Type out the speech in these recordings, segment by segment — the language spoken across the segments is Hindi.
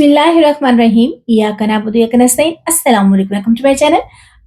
बिस्मिल्लाहिर्रहमानिर्रहीम। इय्याका नअबुदु व इय्याका नस्तईन। अस्सलाम वालेकुम, वेलकम टू माय चैनल।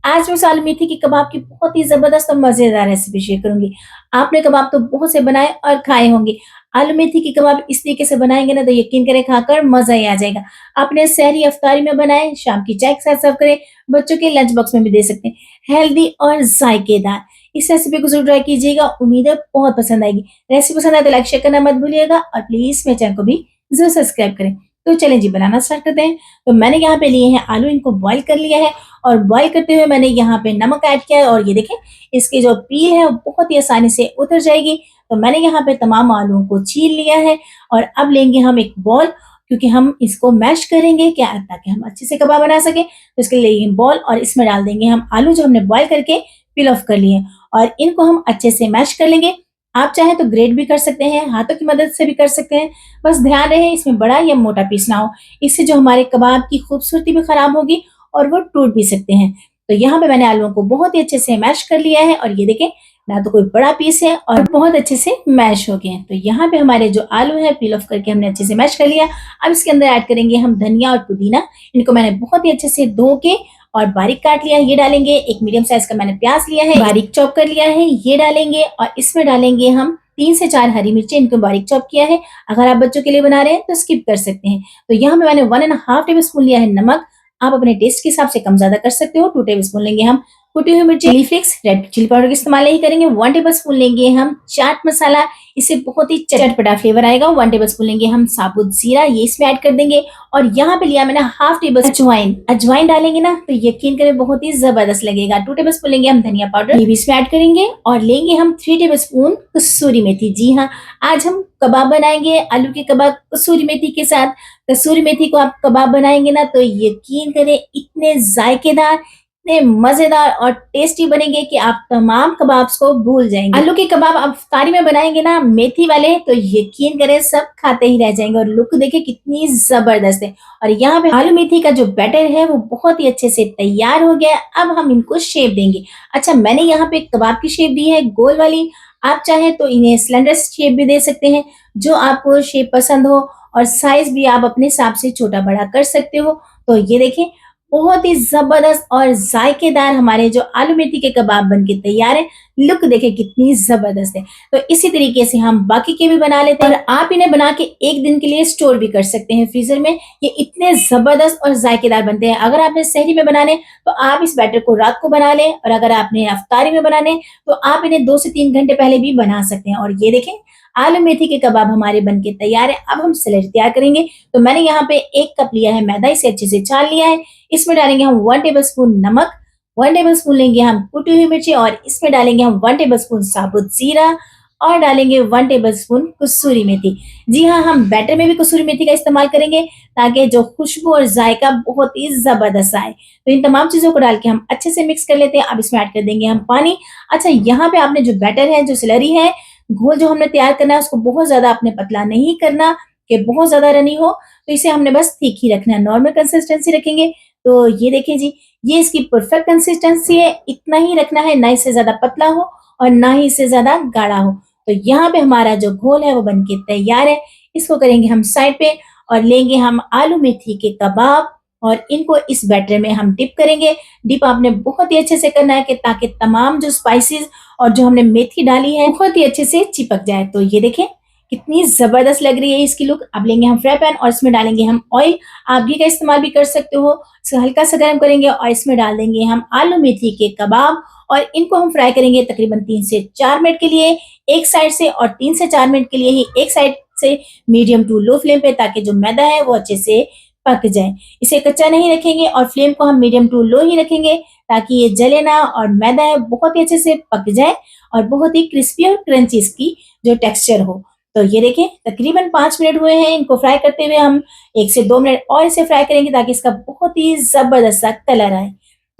आज मैं आलू मेथी के कबाब की बहुत ही ज़बरदस्त और मज़ेदार रेसिपी शेयर करूँगी। आपने कबाब तो बहुत से बनाए और खाए होंगे। आलू मेथी के कबाब इस तरीके से बनाएँगे ना तो यकीन करें खाकर मज़ा ही आ जाएगा। आपने सहरी इफ्तारी में बनाए, शाम की चाय के साथ सर्व करें, बच्चों के लंच बॉक्स में भी दे सकते हैं। हेल्दी और ज़ायकेदार। इस रेसिपी को ज़रूर ट्राई कीजिएगा, उम्मीद है बहुत पसंद आएगी। रेसिपी पसंद आए तो लाइक शेयर करना मत भूलिएगा और प्लीज़ मेरे चैनल को भी ज़रूर सब्सक्राइब करें। तो चलें जी बनाना स्टार्ट करते हैं। तो मैंने यहाँ पे लिए हैं आलू, इनको बॉईल कर लिया है और बॉईल करते हुए मैंने यहाँ पे नमक ऐड किया है और ये देखें इसकी जो पील है वो बहुत ही आसानी से उतर जाएगी। तो मैंने यहाँ पे तमाम आलूओं को छील लिया है और अब लेंगे हम एक बॉल, क्योंकि हम इसको मैश करेंगे क्या ताकि हम अच्छे से कबाब बना सकें। तो इसके लिए लेंगे बॉल और इसमें डाल देंगे हम आलू जो हमने बॉईल करके पील ऑफ कर लिए और इनको हम अच्छे से मैश कर लेंगे। आप चाहें तो ग्रेट भी कर सकते हैं, हाथों की मदद से भी कर सकते हैं। बस ध्यान रहे इसमें बड़ा या मोटा पीस ना हो, इससे जो हमारे कबाब की खूबसूरती भी खराब होगी और वो टूट भी सकते हैं। तो यहाँ पे मैंने आलूओं को बहुत ही अच्छे से मैश कर लिया है और ये देखें ना तो कोई बड़ा पीस है और बहुत अच्छे से मैश हो गए हैं। तो यहाँ पे हमारे जो आलू है पील ऑफ करके हमने अच्छे से मैश कर लिया। अब इसके अंदर ऐड करेंगे हम धनिया और पुदीना। इनको मैंने बहुत ही अच्छे से धो के और बारीक काट लिया है, ये डालेंगे। एक मीडियम साइज का मैंने प्याज लिया है, बारीक चॉप कर लिया है, ये डालेंगे और इसमें डालेंगे हम 3 से 4 हरी मिर्चें, इनको बारीक चॉप किया है। अगर आप बच्चों के लिए बना रहे हैं तो स्किप कर सकते हैं। तो यहाँ पे मैंने 1 एंड हाफ टेबल स्पून लिया है नमक। आप अपने टेस्ट के हिसाब से कम ज्यादा कर सकते हो। 2 टेबल स्पून लेंगे हम कुटी हुई मिर्ची, chilli flakes, red chilli powder का इस्तेमाल नहीं करेंगे। 1 टेबल स्पून लेंगे हम चाट मसाला, इससे बहुत ही चटपटा फ्लेवर आएगा। 1 टेबल स्पून लेंगे हम साबुत जीरा, ये इसमें ऐड कर देंगे और यहाँ पे लिया मैंने हाफ टेबल अजवाइन। अजवाइन डालेंगे ना तो यकीन करें बहुत ही जबरदस्त लगेगा। 2 टेबल स्पून लेंगे हम धनिया पाउडर, ये भी इसमें ऐड करेंगे और लेंगे हम 3 टेबल स्पून कसूरी मेथी। जी हाँ, आज हम कबाब बनाएंगे आलू के कबाब कसूरी मेथी के साथ। कसूरी मेथी को आप कबाब बनाएंगे ना तो यकीन करें इतने जायकेदार, इतने मजेदार और टेस्टी बनेंगे कि आप तमाम कबाब्स को भूल जाएंगे। आलू के कबाब आप इफ्तारी में बनाएंगे ना मेथी वाले तो यकीन करें सब खाते ही रह जाएंगे और लुक देखिए कितनी जबरदस्त है। और यहाँ पे आलू मेथी का जो बैटर है वो बहुत ही अच्छे से तैयार हो गया है। अब हम इनको शेप देंगे। अच्छा, मैंने यहाँ पे कबाब की शेप दी है गोल वाली। आप चाहें तो इन्हें सिलेंडर शेप भी दे सकते हैं, जो आपको शेप पसंद हो, और साइज भी आप अपने हिसाब से छोटा बड़ा कर सकते हो। तो ये देखें बहुत ही जबरदस्त और जायकेदार हमारे जो आलू मेथी के कबाब बनके तैयार है। लुक देखें कितनी जबरदस्त है। तो इसी तरीके से हम बाकी के भी बना लेते हैं और आप इन्हें बना के 1 दिन के लिए स्टोर भी कर सकते हैं फ्रीजर में। ये इतने जबरदस्त और जायकेदार बनते हैं। अगर आपने सहरी में बनाने तो आप इस बैटर को रात को बना लें और अगर आपने अफ्तारी में बनाने तो आप इन्हें 2 से 3 घंटे पहले भी बना सकते हैं। और ये देखें आलू मेथी के कबाब हमारे बनके तैयार है। अब हम सैलेड तैयार करेंगे। तो मैंने यहाँ पे 1 कप लिया है मैदा, इसे अच्छे से छान लिया है। इसमें डालेंगे हम 1 टेबल स्पून नमक, 1 टेबल स्पून लेंगे हम कुटी हुई मिर्ची और इसमें डालेंगे हम 1 टेबल स्पून साबुत जीरा और डालेंगे 1 टेबल स्पून कसूरी मेथी। जी हाँ, हम बैटर में भी कसूरी मेथी का इस्तेमाल करेंगे ताकि जो खुशबू और जायका बहुत ही जबरदस्त आए। तो इन तमाम चीजों को डाल के हम अच्छे से मिक्स कर लेते हैं। अब इसमें ऐड कर देंगे हम पानी। अच्छा, यहाँ पे आपने जो बैटर है, जो स्लरी है, घोल जो हमने तैयार करना है उसको बहुत ज्यादा आपने पतला नहीं करना कि बहुत ज्यादा रनी हो। तो इसे हमने बस ठीक ही रखना है, नॉर्मल कंसिस्टेंसी रखेंगे। तो ये देखिए जी, ये इसकी परफेक्ट कंसिस्टेंसी है। इतना ही रखना है, ना इससे ज्यादा पतला हो और ना ही इससे ज्यादा गाढ़ा हो। तो यहाँ पे हमारा जो घोल है वो बनके तैयार है। इसको करेंगे हम साइड पे और लेंगे हम आलू मेथी के कबाब और इनको इस बैटर में हम डिप करेंगे। डिप आपने बहुत ही अच्छे से करना है कि ताकि तमाम जो स्पाइसेस और जो हमने मेथी डाली है बहुत ही अच्छे से चिपक जाए। तो ये देखें कितनी जबरदस्त लग रही है इसकी लुक। अब लेंगे हम फ्राई पैन और इसमें डालेंगे हम ऑयल। आप घी का इस्तेमाल भी कर सकते हो। इसे हल्का सा गर्म करेंगे और इसमें डाल देंगे हम आलू मेथी के कबाब और इनको हम फ्राई करेंगे तकरीबन 3 से 4 मिनट के लिए एक साइड से और 3 से 4 मिनट के लिए ही एक साइड से मीडियम टू लो फ्लेम पे, ताकि जो मैदा है वो अच्छे से पक जाए। इसे कच्चा नहीं रखेंगे और फ्लेम को हम मीडियम टू लो ही रखेंगे ताकि ये जले ना और मैदा है बहुत ही अच्छे से पक जाए और बहुत ही क्रिस्पी और क्रंची इसकी जो टेक्सचर हो। तो ये देखें तकरीबन 5 मिनट हुए हैं इनको फ्राई करते हुए। हम 1 से 2 मिनट और इसे फ्राई करेंगे ताकि इसका बहुत ही जबरदस्त सा कलर आए।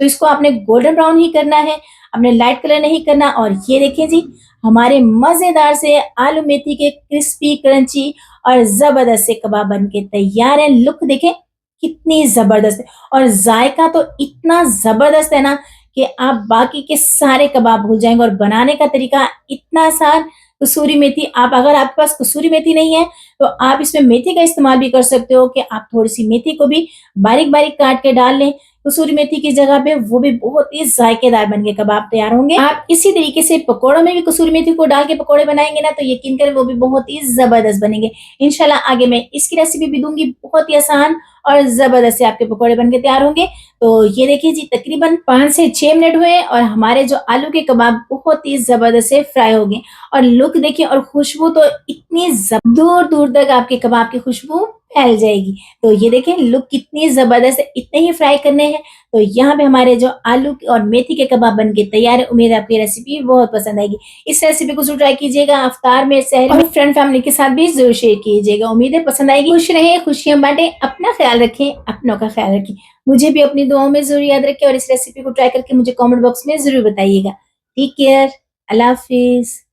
तो इसको आपने गोल्डन ब्राउन ही करना है, आपने लाइट कलर नहीं करना। और ये देखें जी, हमारे मजेदार से आलू मेथी के क्रिस्पी क्रंची और जबरदस्त से कबाब बनके तैयार है। लुक देखें कितनी जबरदस्त है और जायका तो इतना जबरदस्त है ना कि आप बाकी के सारे कबाब भूल जाएंगे। और बनाने का तरीका इतना आसान, कसूरी मेथी, आप अगर आपके पास कसूरी मेथी नहीं है, तो आप इसमें मेथी का इस्तेमाल भी कर सकते हो कि आप थोड़ी-सी मेथी को भी बारीक-बारीक काट के डाल लें, कसूरी मेथी की जगह पे, वो भी बहुत ही ज़ायकेदार बन के कबाब तैयार होंगे। आप इसी तरीके से पकौड़ों में भी कसूरी मेथी को डाल के पकौड़े बनाएँगे ना, तो यकीन करें वो भी बहुत ही ज़बरदस्त बनेंगे। इंशाल्लाह आगे मैं इसकी रेसिपी भी दूँगी, बहुत ही आसान और ज़बरदस्त से आपके पकौड़े बन के तैयार होंगे। तो ये देखिए जी, तकरीबन 5 से 6 मिनट हुए और हमारे जो आलू के कबाब बहुत ही ज़बरदस्त से फ्राई हो गए और लुक देखिए और खुशबू तो इतनी दूर-दूर तक आपके कबाब की खुशबू फैल जाएगी। तो ये देखें लुक कितनी ज़बरदस्त है, इतने ही फ्राई करने हैं। तो यहाँ पे हमारे जो आलू और मेथी के कबाब बन के तैयार है। उम्मीद है आपको ये रेसिपी बहुत पसंद आएगी। इस रेसिपी को ज़रूर ट्राई कीजिएगा, इफ्तार में, सहर में, फ्रेंड फैमिली के साथ भी ज़रूर शेयर कीजिएगा। उम्मीद है पसंद आएगी। खुश रहें, खुशियाँ बाँटें, अपना ख्याल रखें, अपनों का ख्याल रखें। मुझे भी अपनी दुआओं में ज़रूर याद रखें और इस रेसिपी को ट्राई करके मुझे कमेंट बॉक्स में ज़रूर बताइएगा। टेक केयर, अल्लाह हाफ़िज़।